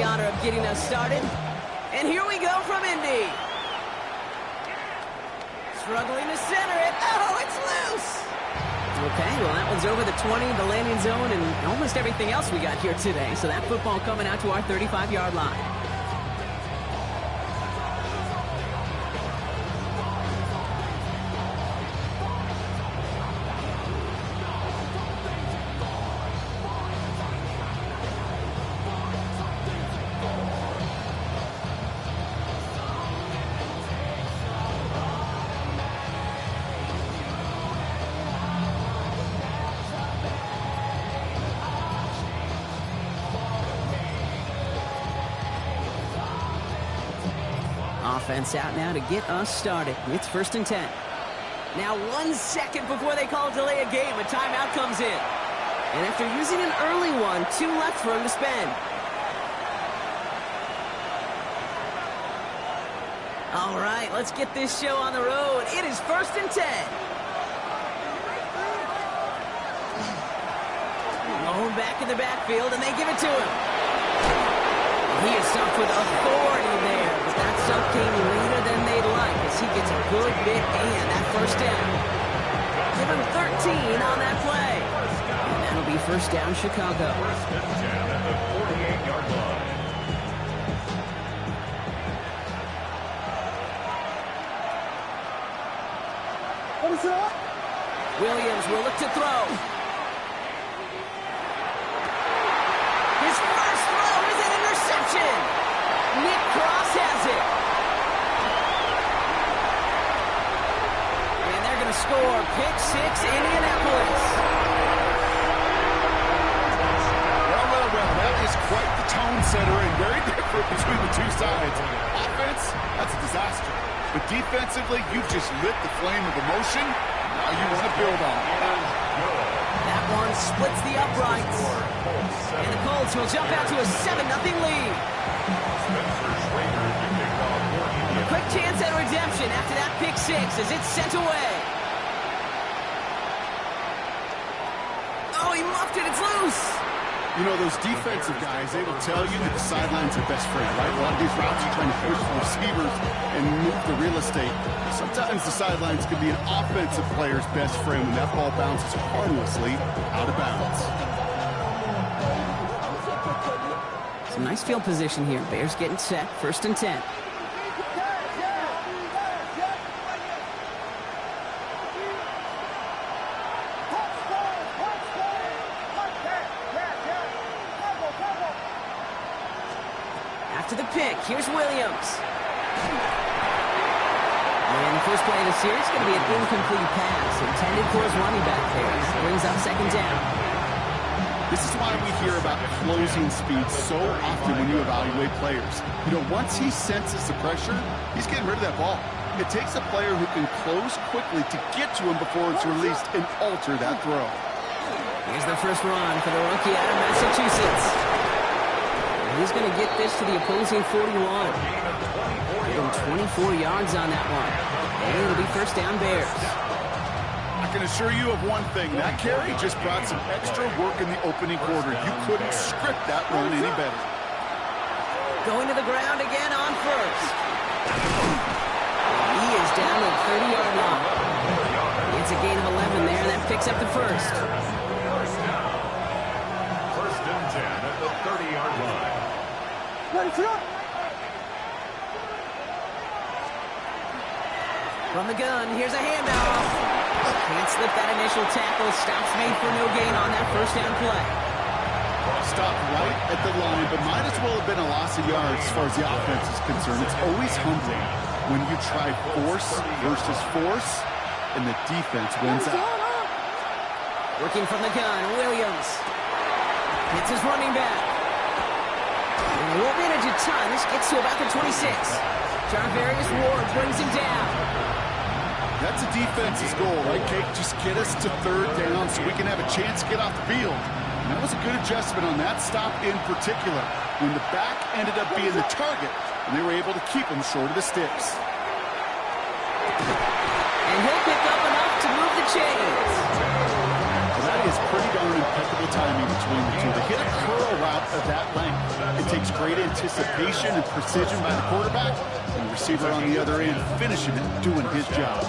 the honor of getting us started. And here we go from Indy. Struggling to center it. Oh, it's loose. Okay, well, that one's over the 20, the landing zone, and almost everything else we got here today. So that football coming out to our 35-yard line. Offense out now to get us started. It's 1st and 10. Now 1 second before they call delay a game, a timeout comes in. And after using an early one, 2 left for him to spend. All right, let's get this show on the road. It is 1st and 10. Lone back in the backfield, and they give it to him. He is stumped with authority there, but that stump came later than they'd like as he gets a good bit and that first down. Give him 13 on that play. And that'll be 1st down, Chicago. 1st and 10 at the 48-yard line. What is that? Williams will look to throw. His first throw is an interception. Nick Cross has it. And they're going to score. Pick 6, Indianapolis. Well, that is quite the tone setter and very different between the two sides. Offense, that's a disaster. But defensively, you've just lit the flame of emotion. Now you want to build on it. That one splits the uprights. And the Colts will jump out to a 7-0 lead. A quick chance at redemption after that pick 6 as it's sent away. Oh, he muffed it. It's loose. You know, those defensive guys, they will tell you that the sideline's their best friend, right? A lot of these routes are trying to push the receivers and move the real estate. Sometimes the sidelines can be an offensive player's best friend when that ball bounces harmlessly out of bounds. Some nice field position here. Bears getting set. 1st and 10. After the pick, here's Williams. And the first play of the series is going to be an incomplete pass intended for his running back there. That brings up 2nd down. This is why we hear about closing speed so often when you evaluate players. You know, once he senses the pressure, he's getting rid of that ball. It takes a player who can close quickly to get to him before it's released and alter that throw. Here's the first run for the rookie out of Massachusetts. And he's going to get this to the opposing 41. Give him 24 yards on that one. And it'll be 1st down Bears. I can assure you of one thing. That carry just brought some extra work in the opening quarter. You couldn't script that run any better. Going to the ground again on 1st. He is down at the 30-yard line. It's a gain of 11 there. That picks up the 1st. 1st and 10 at the 30-yard line. From the gun, here's a handoff. Can't slip that initial tackle. Stops made for no gain on that 1st down play. Stopped right at the line, but might as well have been a loss of yards as far as the offense is concerned. It's always humbling when you try force versus force, and the defense wins out. Working from the gun, Williams. Hits his running back. And they won't manage a ton. This gets to about the 26. Jarvarius Ward brings him down. That's a defense's goal, right, Kate? Just get us to 3rd down so we can have a chance to get off the field. And that was a good adjustment on that stop in particular, when the back ended up being the target, and they were able to keep him short of the sticks. And he'll pick up enough to move the chains. Well, that is pretty darn impeccable timing between the two. They hit a curl route of that length. It takes great anticipation and precision by the quarterback, and the receiver on the other end finishing it, doing his job.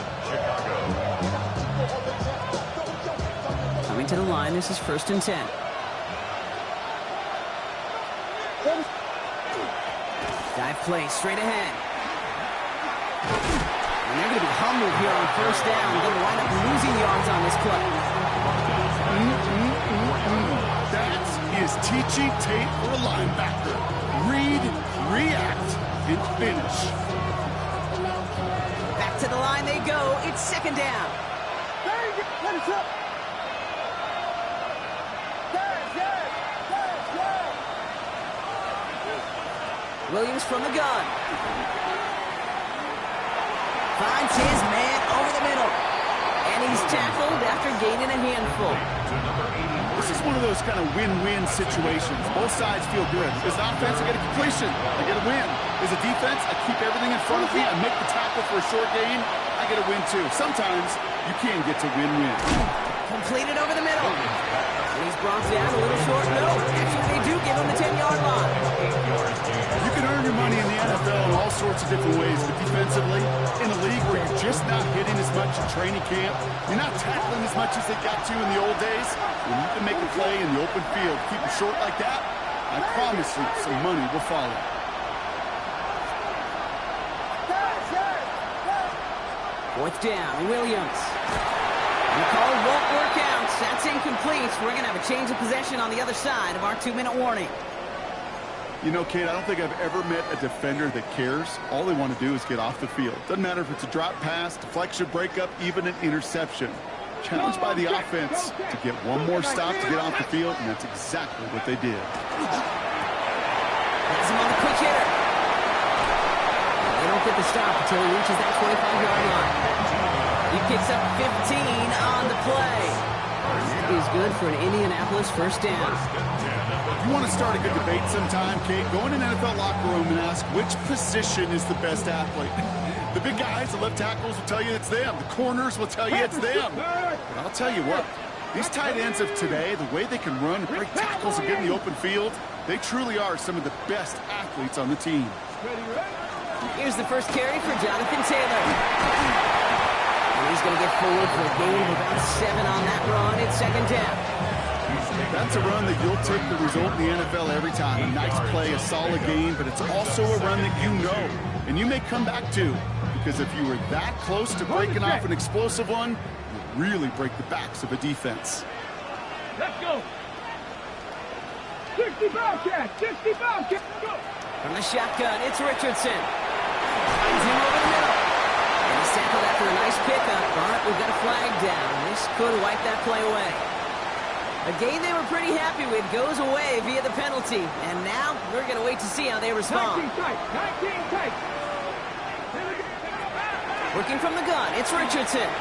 Coming to the line, this is 1st and 10. Dive play straight ahead. And they're going to be humbled here on 1st down. They're going to wind up losing yards on this play. That is teaching tape for a linebacker. Read, react, and finish. Back to the line they go. It's 2nd down. There you go. Let us up. Williams from the gun. Finds his man over the middle. And he's tackled after gaining a handful. This is one of those kind of win-win situations. Both sides feel good. As an offense, I get a completion. I get a win. As a defense, I keep everything in front of me. I make the tackle for a short gain. I get a win, too. Sometimes you can get to win-win. Completed over the middle. And he's brought down a little short. No, actually they do give him the 10-yard line. You can earn your money in the NFL in all sorts of different ways, but defensively, in a league where you're just not hitting as much in training camp, you're not tackling as much as they got to in the old days, when you can make a play in the open field, keep it short like that, I promise you some money will follow. Fourth down, Williams. And the call won't work out. That's incomplete. We're going to have a change of possession on the other side of our 2-minute warning. You know, Kate, I don't think I've ever met a defender that cares. All they want to do is get off the field. Doesn't matter if it's a drop pass, deflection, breakup, even an interception. Challenged by the offense to get one more stop to get off the field, and that's exactly what they did. That's him on the quick hitter. They don't get the stop until he reaches that 25-yard line. He picks up 15 on the play. This is good for an Indianapolis 1st down. You want to start a good debate sometime, Kate? Go in an NFL locker room and ask which position is the best athlete. The big guys, the left tackles will tell you it's them. The corners will tell you it's them. But I'll tell you what, these tight ends of today, the way they can run, break tackles, and get in the open field, they truly are some of the best athletes on the team. Here's the first carry for Jonathan Taylor. And he's going to get forward for a gain of about 7 on that run. It's 2nd down. That's a run that you'll take the result in the NFL every time. A nice play, a solid game, but it's also a run that you know and you may come back to, because if you were that close to breaking off an explosive one, you really break the backs of a defense. Let's go. 60 Bobcat, 60 Bobcat, go. From the shotgun, it's Richardson. Finds him over the middle. And he's tackled after a nice pickup, but we've got a flag down. This could wipe that play away. A game they were pretty happy with goes away via the penalty. And now we're going to wait to see how they respond. 19 tight, 19 tight. Working from the gun, it's Richardson.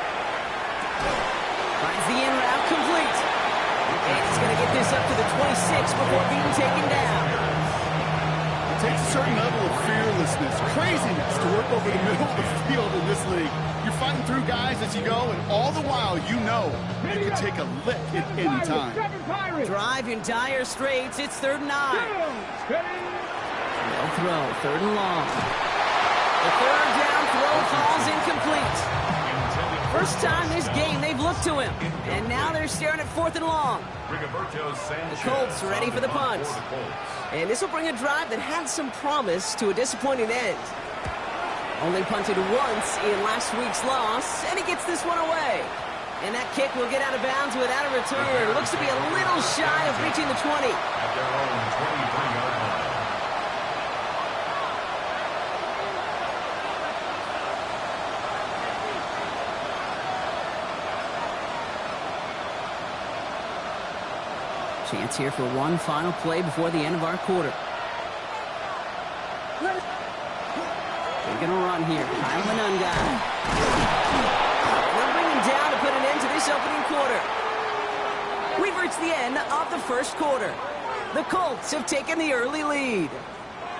Finds the in route complete. And he's going to get this up to the 26 before being taken down. It takes a certain level of fearlessness, craziness to work over the middle of the field in this league. You're fighting through guys as you go, and all the while you know you can take a lick at any time. Drive in dire straits. It's 3rd and 9. No throw, 3rd and long. The 3rd down throw falls incomplete. First time this game they've looked to him, and now they're staring at 4th and long. The Colts ready for the punt. And this will bring a drive that had some promise to a disappointing end. Only punted once in last week's loss, and he gets this one away. And that kick will get out of bounds without a return. Looks to be a little shy of reaching the 20. At their own 23-yard line. Chance here for one final play before the end of our quarter. They're going to run here. Kyle Manunga. They'll bring him down to put an end to this opening quarter. We've reached the end of the first quarter. The Colts have taken the early lead.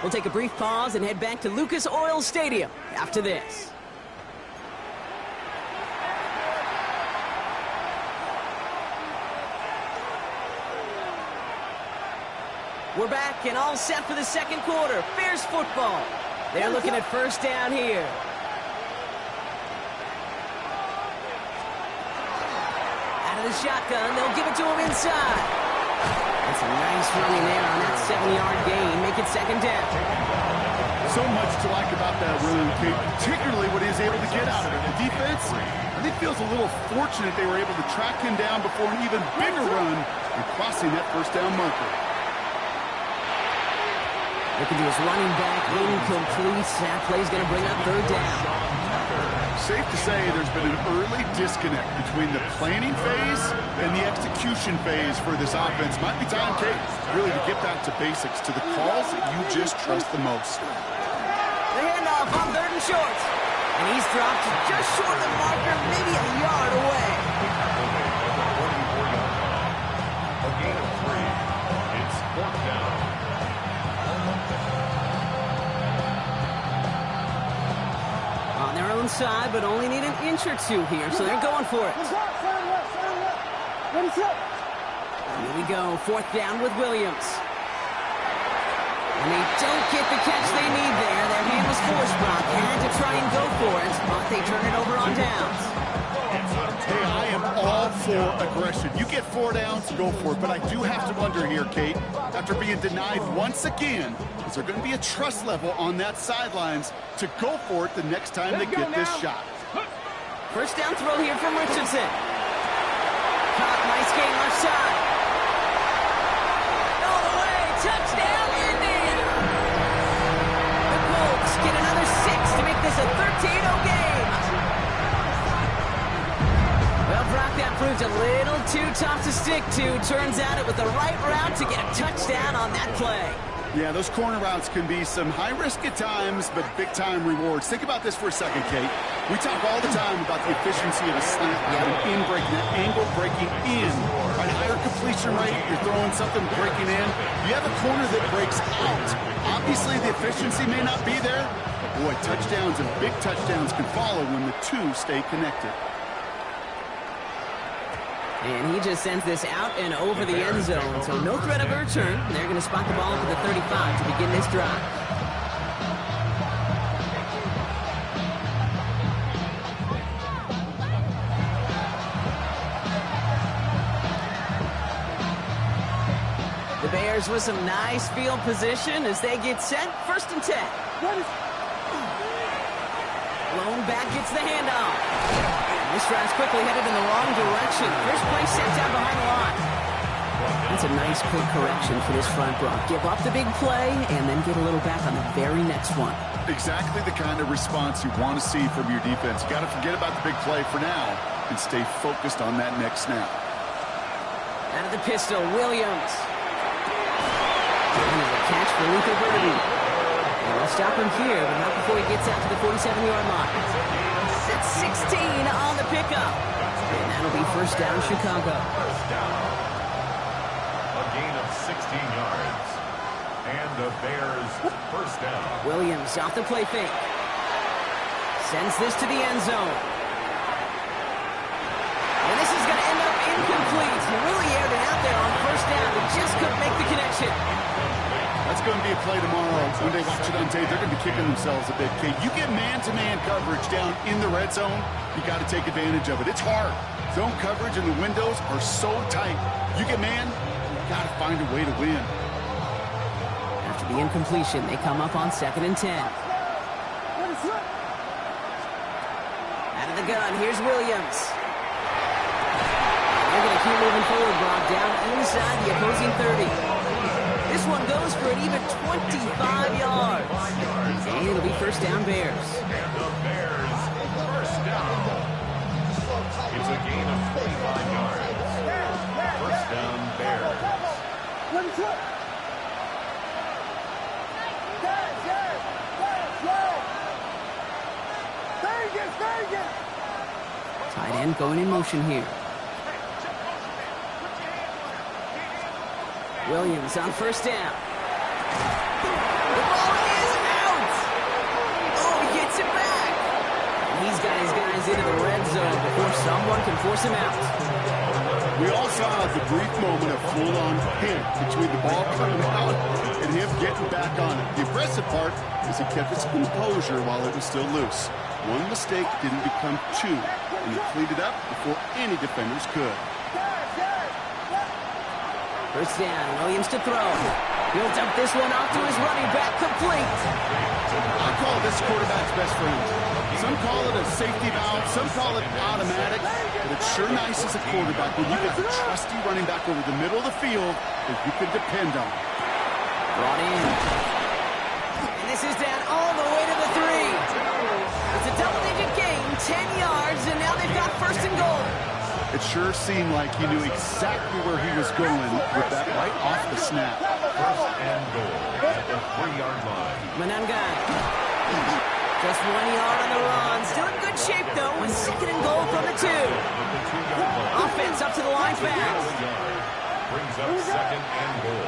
We'll take a brief pause and head back to Lucas Oil Stadium after this. We're back and all set for the second quarter. Bears football. They're looking at first down here. Out of the shotgun, they'll give it to him inside. That's a nice running there on that 7-yard gain. Make it second down. So much to like about that run, Kate, particularly what he was able to get out of it. The defense, I think, feels a little fortunate they were able to track him down before an even bigger run and crossing that first down marker. Looking to his running back, incomplete. That play's going to bring up third down. Safe to say there's been an early disconnect between the planning phase and the execution phase for this offense. Might be time, Kate, really to get back to basics, to the calls that you just trust the most. The handoff on third and short. And he's dropped just short of the marker, maybe a yard away. A gain of 3. It's fourth down. On their own side, but only need an inch or two here, so they're going for it. Here we go, fourth down with Williams. And they don't get the catch they need there. Their hand was forced, Brock. Had to try and go for it, but they turn it over on downs. Hey, I am all for aggression. You get 4 downs, go for it. But I do have to wonder here, Kate, after being denied once again, is there going to be a trust level on that sidelines to go for it the next time they get this shot? First down throw here from Richardson. Caught, nice game left side. All the way, touchdown, Indy! The Colts get another 6 to make this a 13-0 game. Well, Brock, that proved a little too tough to stick to. Turns out it was the right route to get a touchdown on that play. Yeah, those corner routes can be some high risk at times, but big-time rewards. Think about this for a second, Kate. We talk all the time about the efficiency of a slant route, an in-breaking, that angle breaking in. At a higher completion rate, you're throwing something breaking in. You have a corner that breaks out. Obviously, the efficiency may not be there. Boy, touchdowns and big touchdowns can follow when the two stay connected. And he just sends this out and over the end zone. So no threat of a return. They're going to spot the ball at the 35 to begin this drive. The Bears with some nice field position as they get set. First and 10. Lone back gets the handoff. This drive's quickly headed in the wrong direction. First play set down behind the line. That's a nice quick correction for this front row. Give up the big play and then get a little back on the very next one. Exactly the kind of response you want to see from your defense. You got to forget about the big play for now and stay focused on that next snap. Out of the pistol, Williams. And a catch for Luther Burden. And they'll stop him here, but not before he gets out to the 47-yard line. That's 16 on the pickup. And that'll be first down, Chicago. First down. A gain of 16 yards. And the Bears first down. Williams off the play fake. Sends this to the end zone. And this is going to end up incomplete. He really aired it out there on first down, but just couldn't make the connection. That's going to be a play tomorrow. When they watch it on tape, they're going to be kicking themselves a bit, Kate. You get man-to-man coverage down in the red zone, you got to take advantage of it. It's hard. Zone coverage and the windows are so tight. You get man, you got to find a way to win. After the incompletion, they come up on 2nd and 10. Out of the gun, here's Williams. They're going to keep moving forward, Brock, down inside the opposing 30. This one goes for an even 25 yards. And it'll be first down Bears. And the Bears first down. It's a gain of 45 yards. First down Bears. Tight end going in motion here. Williams on first down. The ball is out! Oh, he gets it back! And he's got his guys into the red zone before someone can force him out. We all saw the brief moment of full-on panic between the ball coming out and him getting back on it. The impressive part is he kept his composure while it was still loose. One mistake didn't become two, and he cleaned it up before any defenders could. First down, Williams to throw. He'll dump this one off to his running back, complete. I call this quarterback's best friend. Some call it a safety valve, some call it automatic, but it's sure nice as a quarterback when you got a trusty running back over the middle of the field that you can depend on. Brought in. And this is down all the way to the 3. It's a double-digit gain, 10 yards, and now they've got first and goal. It sure seemed like he knew exactly where he was going with that right off the snap. First and goal at the 3-yard line. Manangan. Just 1 yard on the run. Still in good shape, though, with second and goal from the 2. Offense up to the line back. Brings up second and goal.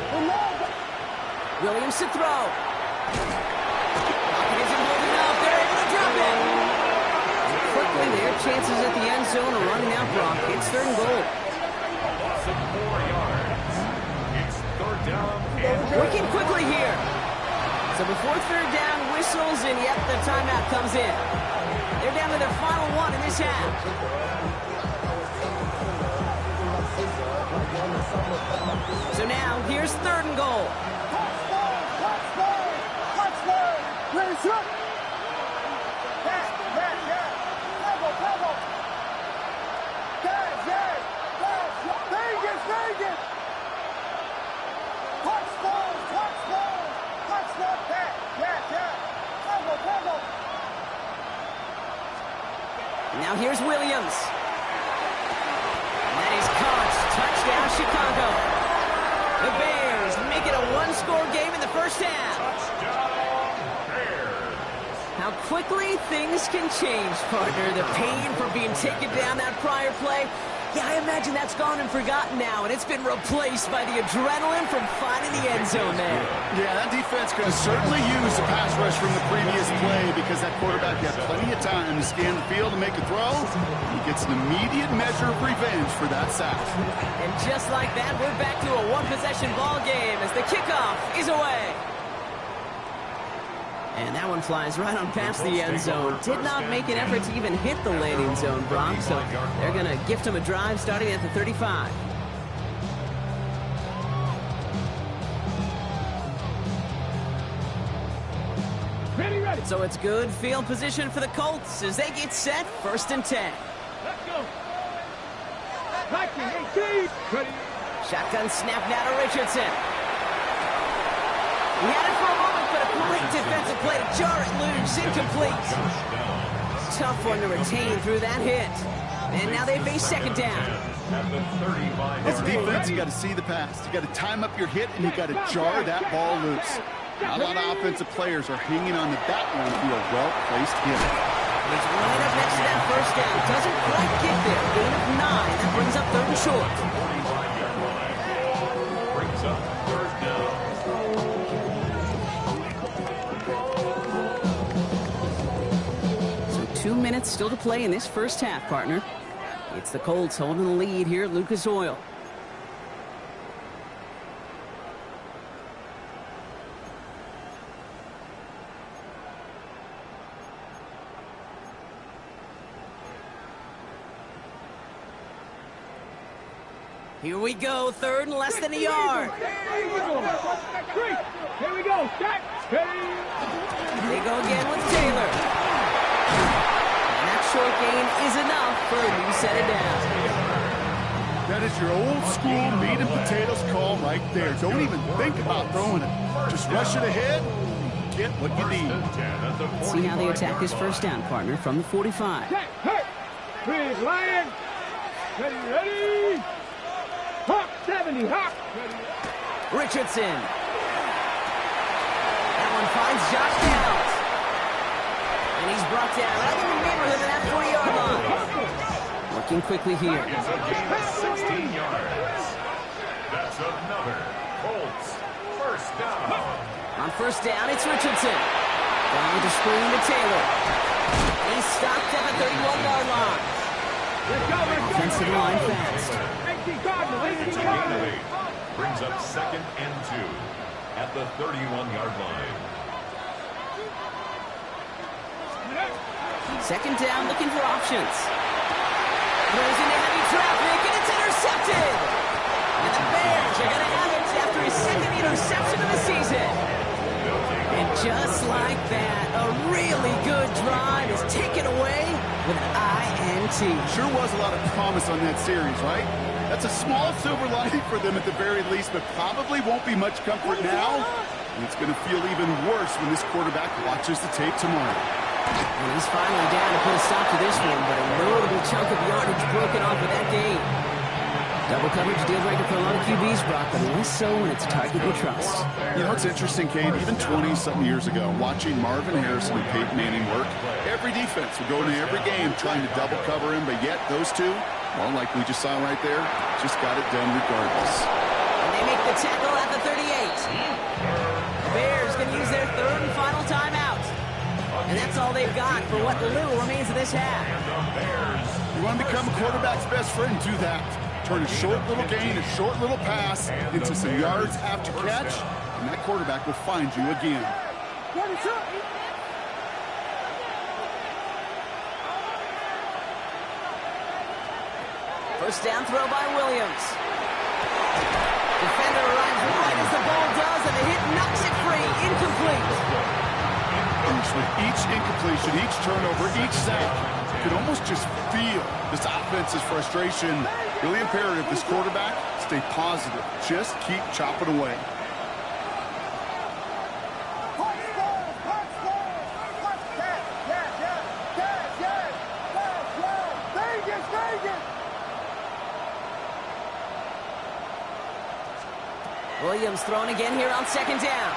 Williams to throw. Pocket isn't holding up. They're able to drop it. Quickly, their chances at the end zone are running out, Brock. It's third and goal. Loss of 4 yards. It's third down and Working quickly here. So before third down whistles, and yet the timeout comes in. They're down to their final one in this half. So now, here's third and goal. Now here's Williams. And that is caught. Touchdown, Chicago. The Bears make it a one-score game in the first half. How quickly things can change, partner. The pain for being taken down that prior play. Yeah, I imagine that's gone and forgotten now, and it's been replaced by the adrenaline from finding the end zone there. Yeah, that defense can certainly use the pass rush from the previous play because that quarterback had plenty of time to scan the field and make a throw. He gets an immediate measure of revenge for that sack. And just like that, we're back to a one-possession ball game as the kickoff is away. And that one flies right on past the end zone. Did not make an effort to even hit the landing zone, Brock. So they're going to gift him a drive starting at the 35. Ready. So it's good field position for the Colts as they get set, first and 10. Let's go. 19, 18. Ready. Shotgun snap now to Richardson. He had it for a moment, but a great defensive play to jar it loose. Incomplete. Tough one to retain through that hit. And now they face second down. As a defense, you got to see the pass. You got to time up your hit, and you got to jar that ball loose. Not a lot of offensive players are hanging on to that one to be a well-placed hit. He's right up next to that first down. Doesn't quite get there. Gain of 9. That brings up third and short. Brings up third down. So 2 minutes still to play in this first half, partner. It's the Colts holding the lead here at Lucas Oil. Here we go, third and less than a yard. Here we go. Jack. They go again with Taylor. And that short gain is enough for a new set of downs. That is your old school meat and potatoes call right there. Don't even think about throwing it. Just rush it ahead, get what you need. Let's see how they attack this first down, partner, from the 45. Jack. Hey. Big Lion. Ready. Hawk 70. Hawk. Richardson. That one finds Josh Downs. And he's brought down right in the neighborhood of that 40-yard line. Working quickly here. It's a gain of 16 yards. That's another Colts first down. On first down, it's Richardson. Going to screen to Taylor. He's stopped at the 31-yard line. Let's go, let's go. Offensive line fast. 18 Cardinals, 18 It's a gain of Cardinals. 8. Brings up 2nd and 2 at the 31-yard line. 2nd down, looking for options. Throws into heavy traffic, and it's intercepted. And the Bears are going to have it after his 2nd interception of the season. And just like that, a really good drive is taken away with an INT. Sure was a lot of promise on that series, right? That's a small silver lining for them at the very least, but probably won't be much comfort now. And it's going to feel even worse when this quarterback watches the tape tomorrow. And he's finally down to put a stop to this one, but a notable chunk of yardage broken off with that game. Double coverage deal breaker for a lot of QBs, Brock, but less so when it's a target you trust. You know, it's interesting, Kate, even 20-something years ago, watching Marvin Harrison and Peyton Manning work, every defense would go into every game trying to double cover him, but yet those two, well, like we just saw right there, just got it done regardless. And they make the tackle at the 38. Bears going to use their 3rd and final timeout. And that's all they've got for what little remains of this half. You want to become a quarterback's best friend, do that. Turn a short little gain, a short little pass into some yards after catch, and that quarterback will find you again. First down throw by Williams. Defender arrives wide as the ball does, and the hit knocks it free. Incomplete. With each incompletion, each turnover, each sack, you can almost just feel this offense's frustration. Really imperative, this quarterback, stay positive. Just keep chopping away. Williams thrown again here on 2nd down.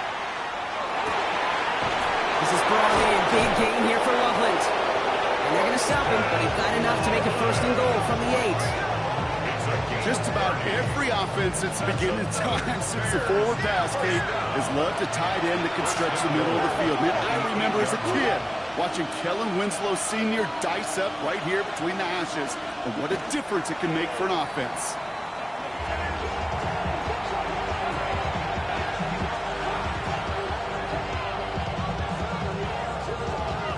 This is brought in. Big gain here for Loveland. And they're going to stop him, but he's got enough to make a 1st and goal from the 8. Just about every offense since the beginning of time, since the forward pass, Kate, has loved a tight end that can stretch the middle of the field. Man, I remember as a kid watching Kellen Winslow Sr. dice up right here between the hashes. And what a difference it can make for an offense.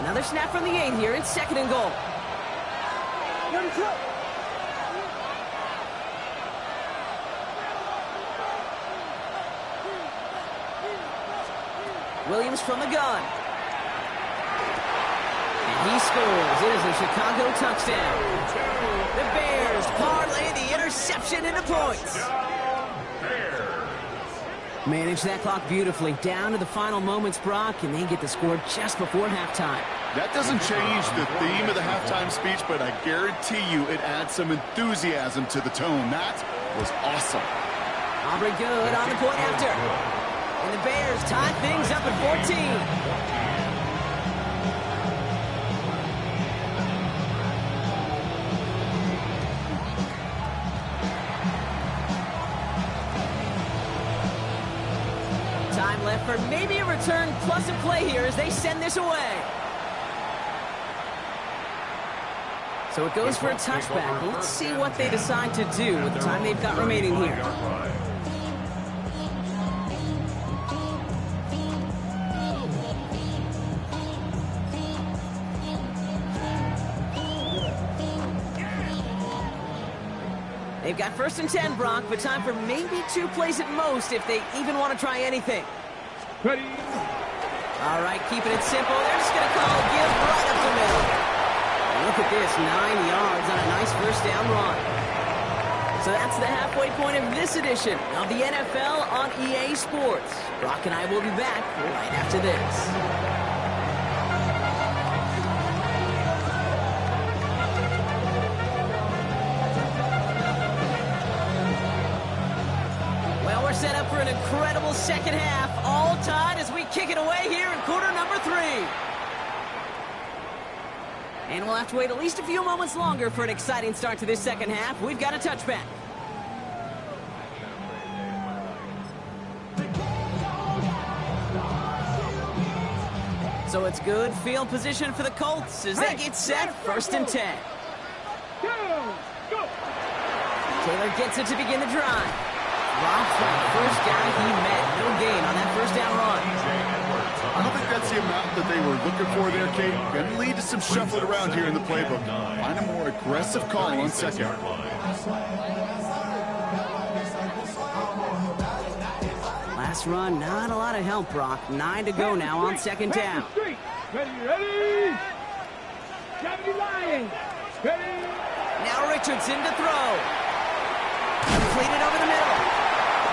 Another snap from the 8 here. It's 2nd and goal. Williams from the gun. And he scores. It is a Chicago touchdown. The Bears parlay the interception into points. Manage that clock beautifully. Down to the final moments, Brock, and they get the score just before halftime. That doesn't change the theme of the halftime speech, but I guarantee you it adds some enthusiasm to the tone. That was awesome. Aubrey good on the point after. And the Bears tie things up at 14. Time left for maybe a return plus a play here as they send this away. So it goes for a touchback. Let's see what they decide to do with the time they've got remaining here. They've got 1st and 10, Brock, but time for maybe 2 plays at most if they even want to try anything. Ready. All right, keeping it simple. They're just going to call a give right up the middle. And look at this, 9 yards on a nice 1st down run. So that's the halfway point of this edition of the NFL on EA Sports. Brock and I will be back right after this. Set up for an incredible second half, all tied as we kick it away here in quarter number 3. And we'll have to wait at least a few moments longer for an exciting start to this second half. We've got a touchback. So it's good field position for the Colts as they get set 1st and 10. 2, go. Taylor gets it to begin the drive. Drops that first guy he met. No gain on that first down run. I don't think that's the amount that they were looking for there, Kate. Going to lead to some shuffling around here in the playbook. Find a more aggressive call on second. Last run, not a lot of help, Brock. 9 to go now on second down. Ready. Deputy Lions. Ready. Now Richardson to throw. Completed over the middle.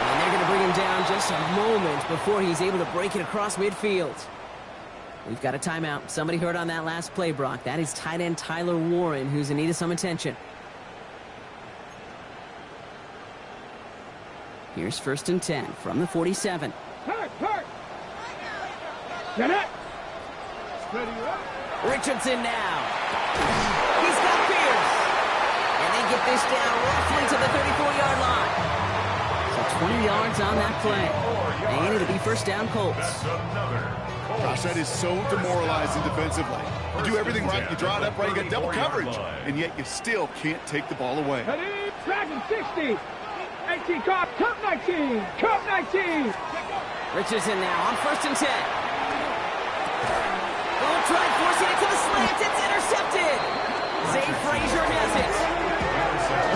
And they're going to bring him down just a moment before he's able to break it across midfield. We've got a timeout. Somebody heard on that last play, Brock. That is tight end Tyler Warren, who's in need of some attention. Here's 1st and 10 from the 47. Hurt. Get it. Ready. Richardson now. He's got Pierce. And they get this down roughly to the 34-yard line. So 20 yards on that play. And it'll be first down Colts. Gosh, that is so demoralizing defensively. You do everything right, you draw it up right, you got double coverage, and yet you still can't take the ball away. Ready. Dragon 60. 18 Cup 19. Cup 19. Richardson now on 1st and 10. They'll try forcing it to the slant. It's intercepted. Zay Frazier has it.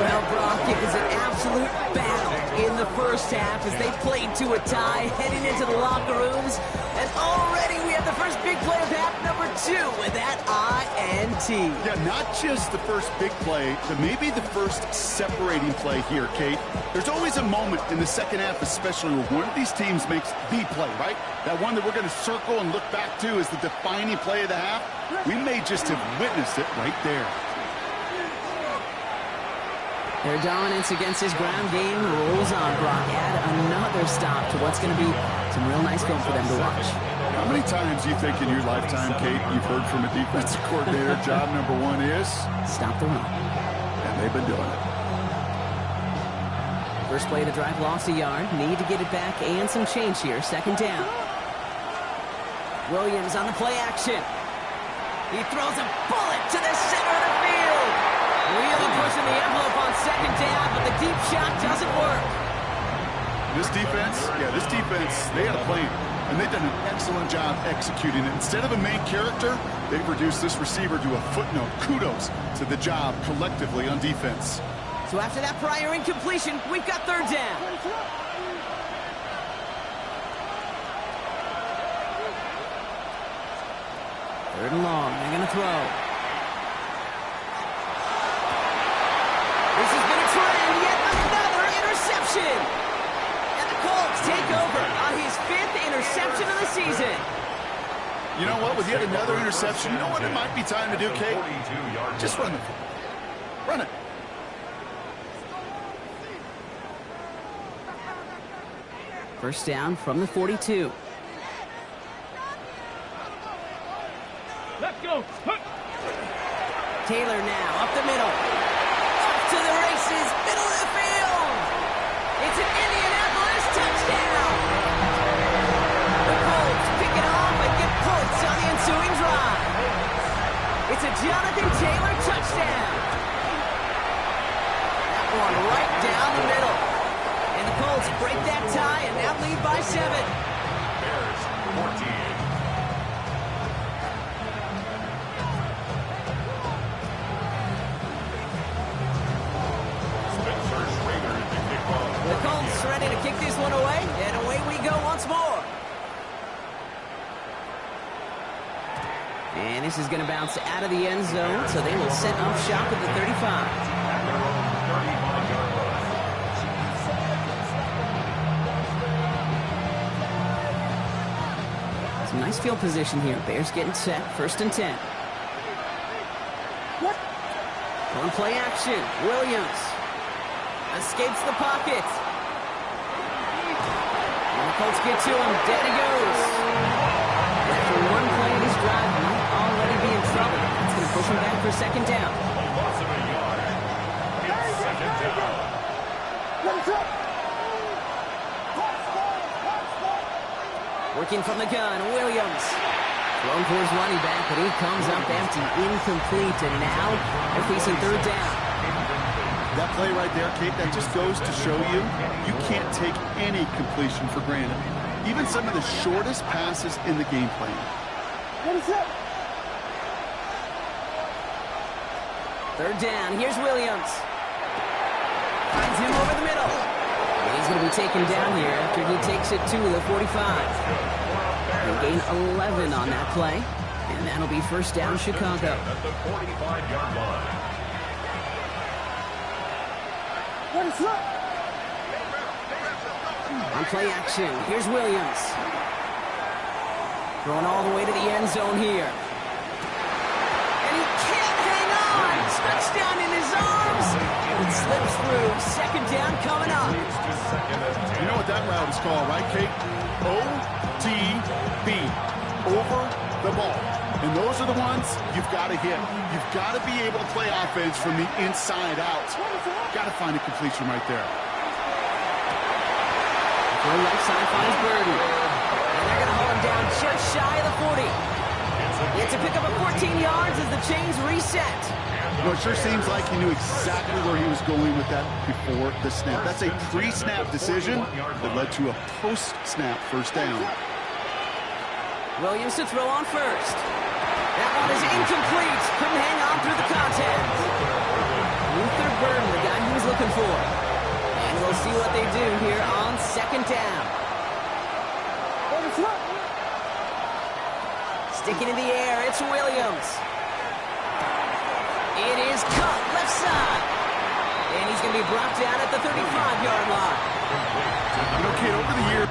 Well, Brock, it was an absolute battle in the first half as they played to a tie, heading into the locker rooms. And already we have the first big play of half number 2 with that INT. Yeah, not just the first big play, but maybe the first separating play here, Kate. There's always a moment in the second half, especially where one of these teams makes the play, right? That one that we're going to circle and look back to as the defining play of the half. We may just have witnessed it right there. Their dominance against his ground game rolls on, Brock. Add another stop to what's going to be some real nice film for them to watch. How many times do you think in your lifetime, Kate, you've heard from a defensive coordinator, job number 1 is? Stop the run. And they've been doing it. First play of the drive, lost a yard. Need to get it back and some change here. Second down. Williams on the play action. He throws a bullet to the center of the field. Really pushing the envelope on second down, but the deep shot doesn't work. This defense, they had a plan, and they've done an excellent job executing it. Instead of a main character, they've reduced this receiver to a footnote. Kudos to the job collectively on defense. So after that prior incompletion, we've got third down. Third and long, they're going to throw. This has been a trend, yet another interception. And the Colts take over on his 5th interception of the season. You know what? With yet another interception, you know what it might be time to do, Kate? Just run the football. Run it. First down from the 42. Let's go. Taylor now up the middle. Up to the races, middle of the field. It's an Indianapolis touchdown. The Colts pick it off and get points on the ensuing drive. It's a Jonathan Taylor touchdown. That one right down the middle. And the Colts break that tie and now lead by 7. Bears 14. The Colts ready to kick this one away, and away we go once more. And this is going to bounce out of the end zone, so they will set up shop at the 35. Some nice field position here. Bears getting set, 1st and 10. On play action, Williams escapes the pocket. And the Colts get to him. Down he goes. After one play of this drive, might already be in trouble. It's going to push him back for second down. Loss of a yard. It's second down. Working from the gun, Williams. Thrown for his running back, but he comes up empty, incomplete, and now they're facing third down. That play right there, Kate, that just goes to show you, you can't take any completion for granted. Even some of the shortest passes in the game plan. What is that? Third down, here's Williams. Finds him over the middle. And he's going to be taken down here after he takes it to the 45. They gain 11 on that play, and that'll be first down Chicago. At the 45-yard line. What is that? On play action, here's Williams. Throwing all the way to the end zone here. And he can't hang on. Touchdown in his arms. It slips through. Second down coming up. You know what that route is called, right, Kate? OTB. Over the ball. And those are the ones you've got to hit. You've got to be able to play offense from the inside out. Got to find a completion right there. The left side finds Burden. And they're going to hold him down just shy of the 40. It's a pickup of 14 yards as the chains reset. You know, it sure seems like he knew exactly where he was going with that before the snap. That's a pre-snap decision that led to a post-snap first down. Williams to throw on first. That one is incomplete. Couldn't hang on through the contact. Luther Burden, the guy he was looking for. And we'll see what they do here on second down. Sticking in the air, it's Williams. It is cut left side. And he's going to be brought down at the 35-yard line. You know, kid, over the years,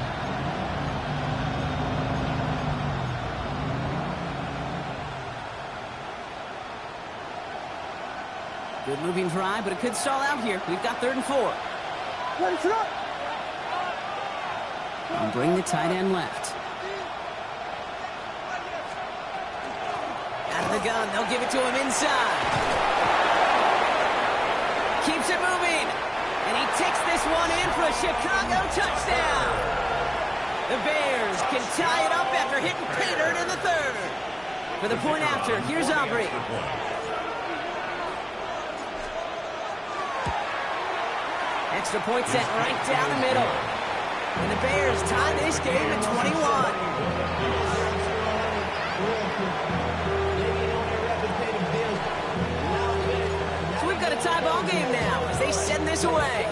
good moving drive, but it could stall out here. We've got 3rd and 4. And bring the tight end left. Out of the gun, they'll give it to him inside. Keeps it moving. And he takes this one in for a Chicago touchdown. The Bears can tie it up after hitting pay dirt in the 3rd. For the point after, here's Aubrey. Extra point set right down the middle. And the Bears tie this game at 21. So we've got a tie ball game now as they send this away.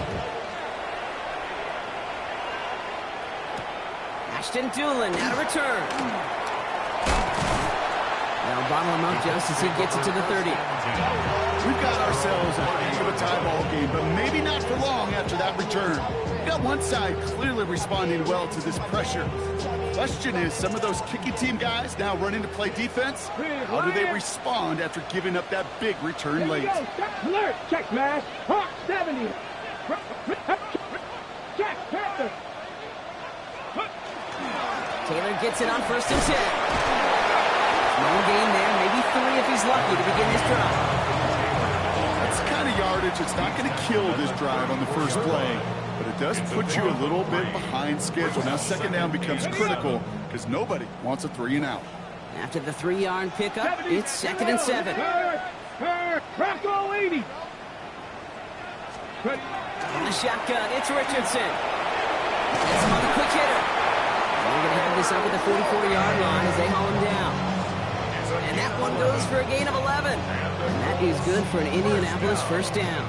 Ashton Doolin now to return. They'll bottle him up just as he gets it to the 30. we've got ourselves a heck of a tie ball game, but maybe not for long after that return. We've got one side clearly responding well to this pressure. Question is, some of those kicking team guys now running to play defense, how do they respond after giving up that big return late? Alert, check smash, Hawk 70. Check, Panther. Taylor gets it on 1st and 10. Small gain there, maybe 3 if he's lucky to begin this drive. That's the kind of yardage. It's not going to kill this drive on the first play, but it does put you a little bit behind schedule. Now 2nd down becomes critical because nobody wants a 3 and out. After the 3-yard pickup, it's 2nd and 7. Rocco 80. On the shotgun, it's Richardson. Gets him on the quick hitter. They're going to have this up at the 44-yard line as they haul him down. And that one goes for a gain of 11. And that is good for an Indianapolis 1st down.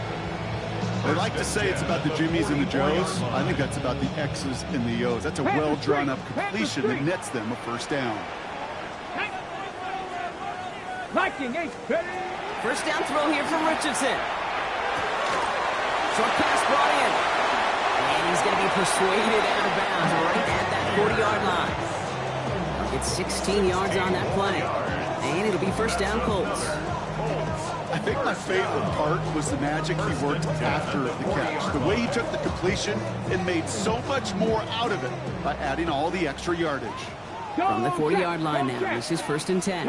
They like to say it's about the Jimmies and the Joes. I think that's about the X's and the O's. That's a well-drawn-up completion that nets them a 1st down. Liking 8. 1st down throw here from Richardson. Short pass brought in. And he's going to be persuaded out of bounds right at that 40-yard line. It's 16 yards on that play. And it'll be 1st down Colts. I think my favorite part was the magic he worked after the catch. The way he took the completion and made so much more out of it by adding all the extra yardage. From the 40-yard line now, this is 1st and 10.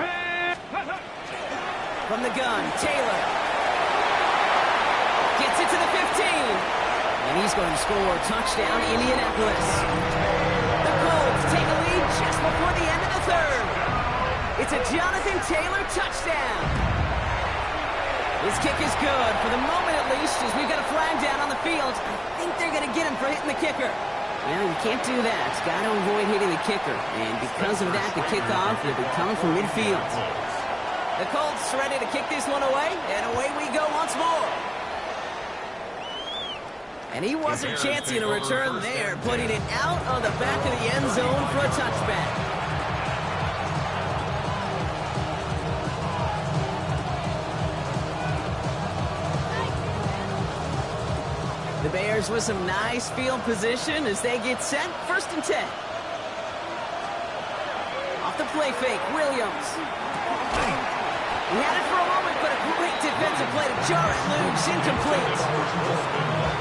From the gun, Taylor. Gets it to the 15. And he's going to score. Touchdown, Indianapolis. The Colts take a lead just before the end of the 3rd. It's a Jonathan Taylor touchdown. His kick is good, for the moment at least, as we've got a flag down on the field. I think they're going to get him for hitting the kicker. Well, you can't do that. It's got to avoid hitting the kicker. And because of that, the kickoff will be coming from midfield. The Colts ready to kick this one away, and away we go once more. And he wasn't chancing a return there, putting it out of the back of the end zone for a touchback. The Bears with some nice field position as they get set. 1st and 10. Off the play fake, Williams. He had it for a moment, but a great defensive play to jar it loose, incomplete.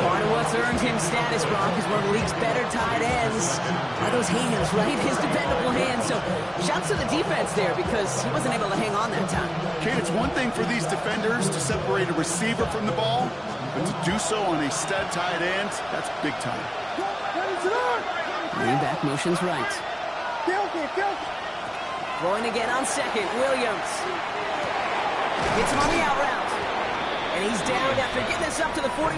Part of what's earned him status, Brock, is one of the league's better tight ends. By those hands, right? His dependable hands. So, shouts to the defense there because he wasn't able to hang on that time. Kate, it's one thing for these defenders to separate a receiver from the ball, but to do so on a stud tight end, that's big time. Lean back motions right. Throwing again on second, Williams. Gets him on the out route. And he's down after getting this up to the 41.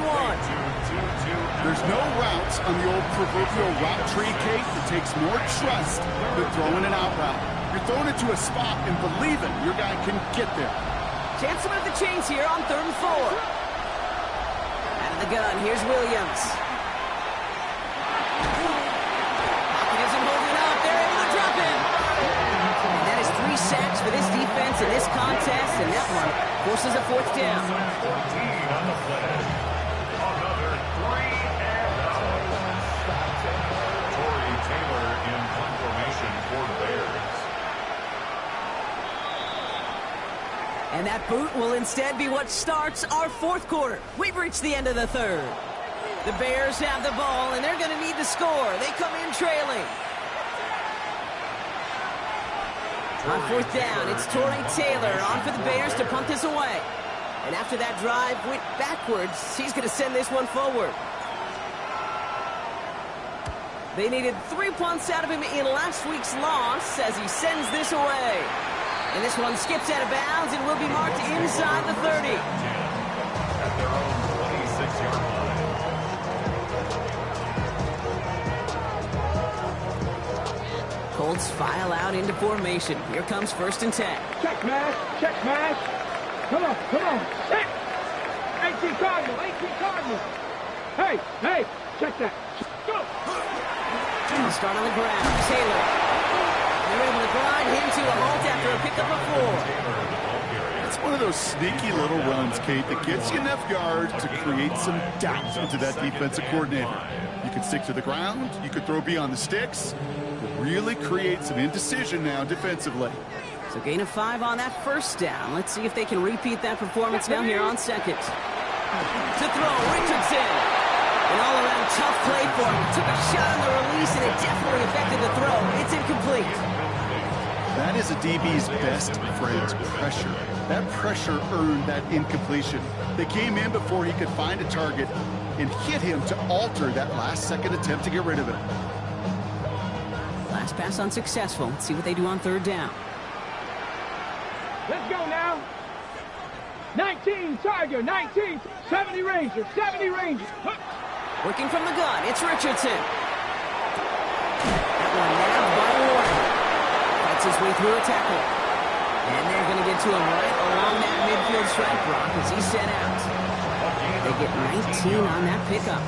There's no routes on the old proverbial route tree, Kate, that takes more trust than throwing an out route. You're throwing it to a spot and believing your guy can get there. Chance to move the chains here on 3rd and 4. Out of the gun, here's Williams. Pocket isn't holding up. They're able to drop him. And that is 3 sacks for this defense in this contest, and that one forces a 4th down. 14 on the play. Another 3 and out. Tory Taylor in punt formation for the Bears. And that boot will instead be what starts our 4th quarter. We've reached the end of the 3rd. The Bears have the ball, and they're going to need to score. They come in trailing. On 4th down, it's Tory Taylor on for the Bears to punt this away. And after that drive went backwards, he's going to send this one forward. They needed 3 punts out of him in last week's loss as he sends this away. And this one skips out of bounds and will be marked inside the 30. At their own 26-yard line. Colts file out into formation. Here comes 1st and 10. Check match, check match. Come on, set. 18 Cardinal, 18 Cardinal. Hey, check that. Go. Start on the ground, Taylor. They're able to grind him to a halt after a pickup of 4. It's one of those sneaky little runs, Kate, that gets you enough yards to create some doubt into that defensive coordinator. You can stick to the ground, you could throw beyond the sticks, really create some indecision now defensively. So gain of 5 on that 1st down. Let's see if they can repeat that performance now here on 2nd. To throw, Richardson. An all-around tough play for him. Took a shot on the release, and it definitely affected the throw. It's incomplete. That is a DB's best friend's pressure. That pressure earned that incompletion. They came in before he could find a target and hit him to alter that last-second attempt to get rid of it. Last pass unsuccessful. Let's see what they do on 3rd down. Let's go now. 19 Tiger, 19, 70 Ranger, 70 Ranger. Working from the gun, it's Richardson. That one nabbed by Warren. Fights his way through a tackle. And they're going to get to him right along that midfield strike block as he's set out. They get 19 on that pickup.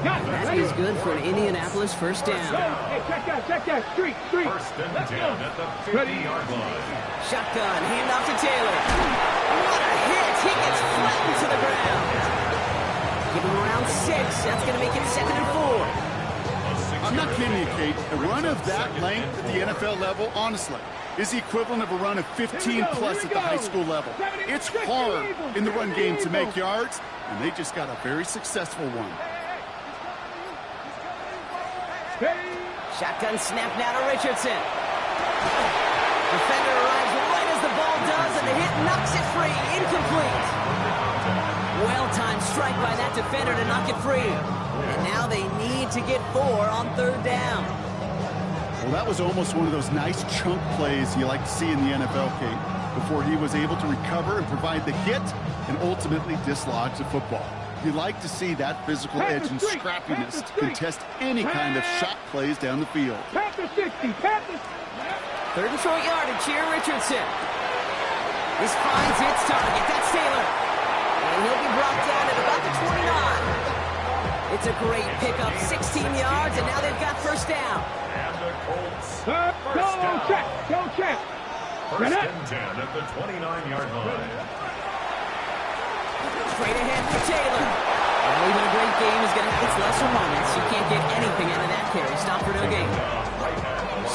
That is good for an Indianapolis 1st down. Hey, check that. Street. 1st and 10 at the 50-yard line. Shotgun, handoff to Taylor. What a hit! He gets flattened to the ground. Give him around 6. That's going to make it 2nd and 4. I'm not kidding you, Kate. A run of that length at the NFL level, honestly, is the equivalent of a run of 15-plus at the high school level. It's hard in the run game to make yards, and they just got a very successful one. Shotgun snap now to Richardson. Defender arrives right as the ball does, and the hit knocks it free. Incomplete. Well-timed strike by that defender to knock it free. And now they need to get 4 on 3rd down. Well, that was almost one of those nice chunk plays you like to see in the NFL, Kate, before he was able to recover and provide the hit and ultimately dislodge the football. You like to see that physical edge and scrappiness to contest any kind of shot plays down the field. Panther 60, Panther. Third and short yardage here, Richardson. This finds its target. That's Taylor. And he'll be brought down at about the 29. It's a great pickup, 16 yards, and now they've got first down. And the Colts. Go check, go check. First and 10 at the 29-yard line. Straight ahead for Taylor. Well, even a great game is going to have its lesser moments. You can't get anything out of that carry. Stop for no gain.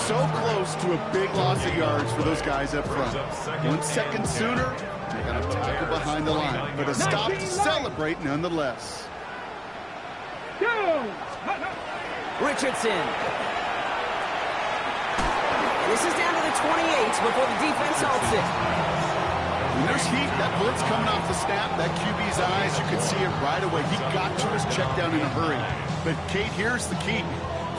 So close to a big loss of yards for those guys up front. 1 second sooner, they're going to tackle behind the line. But a stop to celebrate nonetheless. Richardson. And this is down to the 28 before the defense halts it. When there's heat, that blitz coming off the snap, that QB's eyes, you can see it right away. He got to his check down in a hurry. But, Kate, here's the key.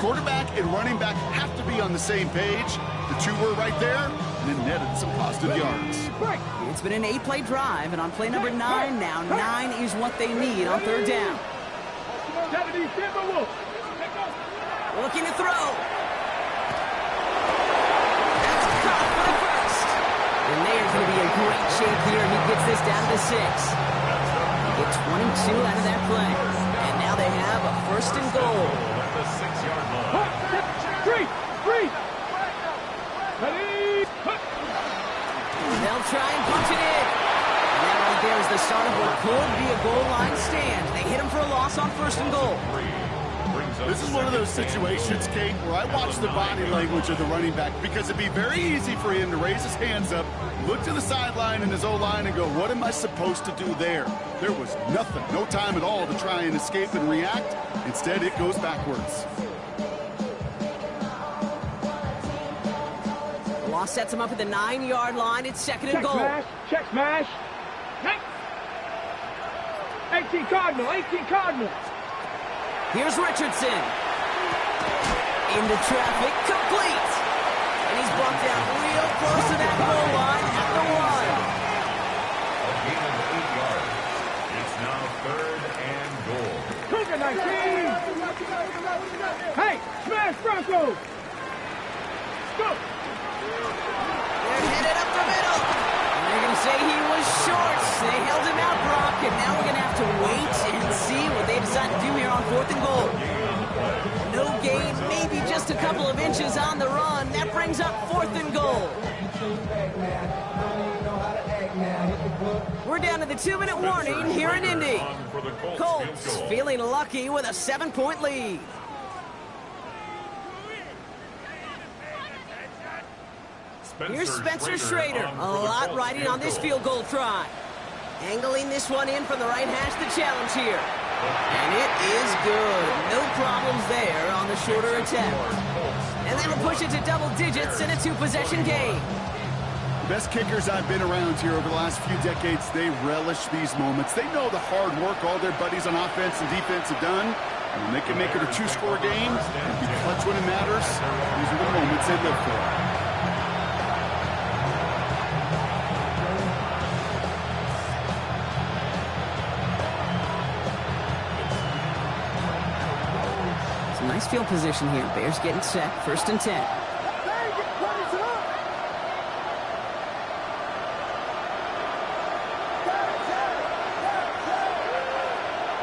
Quarterback and running back have to be on the same page. The two were right there, and it netted some positive yards. It's been an 8-play drive, and on play number 9 now, 9 is what they need on third down. Looking to throw. That's caught for the first. And they're going to be in great shape here. He gets this down to 6. They get 22 out of that play. And now they have a first and goal. At the 6-yard line. Free. They'll try and punch it in. And that right there is the start of what could be a goal line stand. They hit him for a loss on first and goal. This is one of those situations, Kate, where I watch the body language of the running back because it'd be very easy for him to raise his hands up, look to the sideline in his O-line and go, what am I supposed to do there? There was nothing, no time at all to try and escape and react. Instead, it goes backwards. The loss sets him up at the 9-yard line. It's second and goal. Check smash. 18 Cardinal. Here's Richardson. Into traffic, complete. And he's brought down real close to that goal line at the 1. A gain of 8 yards. It's now third and goal. Cougar 19. Hey, smash Broncos. Go. They're headed up the middle. And they're going to say he was short. They held him out, Brock, and now we're going to have to wait and see what they decide to do here on fourth and goal. No gain, maybe just a couple of inches on the run. That brings up fourth and goal. We're down to the 2-minute warning here in Indy. Colts feeling lucky with a 7-point lead. Here's Spencer Schrader. A lot riding on this field goal try. Angling this one in from the right hash, the challenge here. And it is good. No problems there on the shorter attempt. And that'll push it to double digits in a 2-possession game. The best kickers I've been around here over the last few decades, they relish these moments. They know the hard work all their buddies on offense and defense have done. And when they can make it a 2-score game and be clutch when it matters, these are the moments they live for. Nice field position here. Bears getting set. First and 10.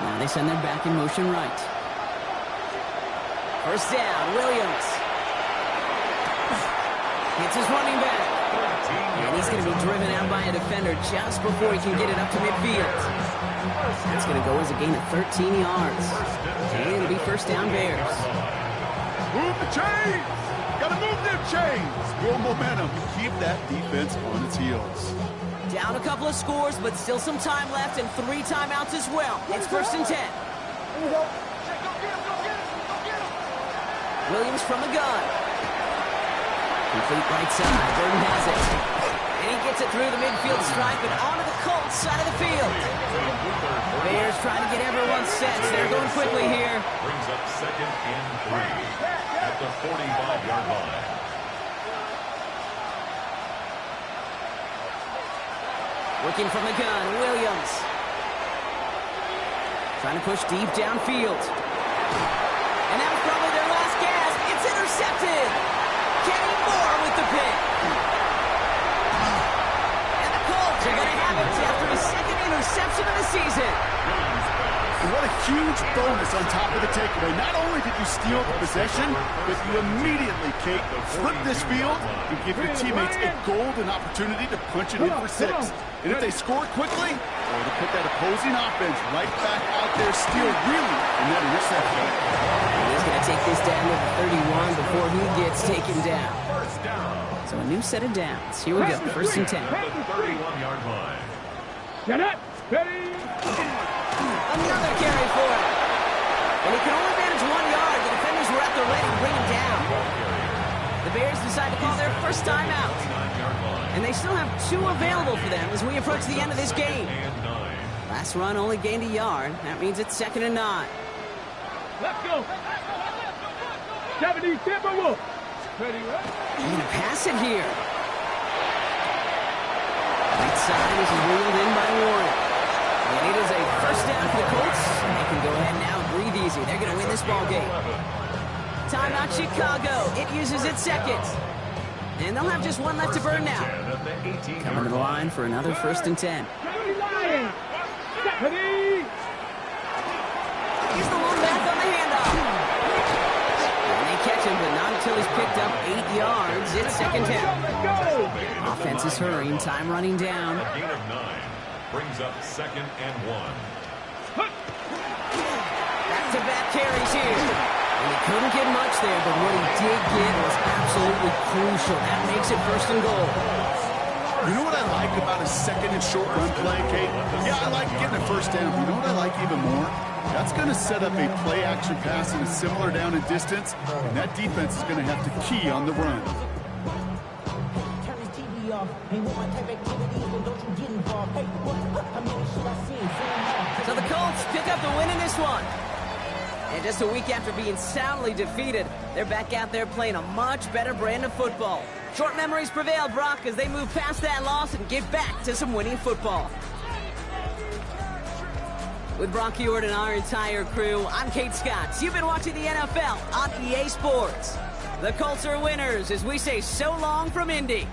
Now they send their back in motion right. First down, Williams. Hits his running back. And he's going to be driven out by a defender just before he can get it up to midfield. That's going to go as a gain of 13 yards. And it'll be first down Bears. Move the chains! Gotta move them chains! Build momentum. Keep that defense on its heels. Down a couple of scores, but still some time left and 3 timeouts as well. It's first and 10. Williams from the gun. Complete right side. Burton has it. And he gets it through the midfield stripe and onto the Colts side of the field. Bears trying to get everyone set. They're going quickly here. Brings up second and 3. at the 45-yard line. Working from the gun, Williams. Trying to push deep downfield. And that was probably their last gasp. It's intercepted. Kenny Moore with the pick. And the Colts are going to have it after his second interception of the season. And what a huge bonus on top of the takeaway. Not only did you steal the possession, but you immediately, Kate, flip this field and give your teammates a golden opportunity to punch it in for 6. And if they score quickly, well, to put that opposing offense right back out there, steal really in that interception. He's going to take this down to the 31 before he gets taken down. So a new set of downs. Here we go, 1st and 10. At the 31-yard line. Get up. Ready. Another carry for him. And he can only manage 1 yard. The defenders were at the ready to bring him down. The Bears decide to call their first timeout. And they still have 2 available for them as we approach the end of this game. Last run only gained a yard. That means it's 2nd and 9. Let's go. 70 Timberwolves. Ready, They're going to pass it here. Right side is wheeled in by Warren. And it is a first down for the Colts. And they can go ahead now and breathe easy. They're going to win this ball game. Timeout Chicago. It uses its 2nd. And they'll have just 1 left to burn now. Coming to the line for another 1st and 10. Here's the one back on the handoff. And they catch him, but not until he's picked up 8 yards. It's 2nd down. Offense is hurrying. Time running down. A gain of 9 brings up 2nd and 1. Back-to-back carries here. And he couldn't get much there, but what he did get was absolutely crucial. That makes it 1st and goal. You know what I like about a 2nd and short run play, Kate? Yeah, I like getting a 1st down. You know what I like even more? That's going to set up a play-action pass in a similar down and distance, and that defense is going to have to key on the run. So the Colts pick up the win in this one. And just a week after being soundly defeated, they're back out there playing a much better brand of football. Short memories prevail, Brock, as they move past that loss and get back to some winning football. With Brock Heward and our entire crew, I'm Kate Scott. You've been watching the NFL on EA Sports. The Colts are winners as we say so long from Indy.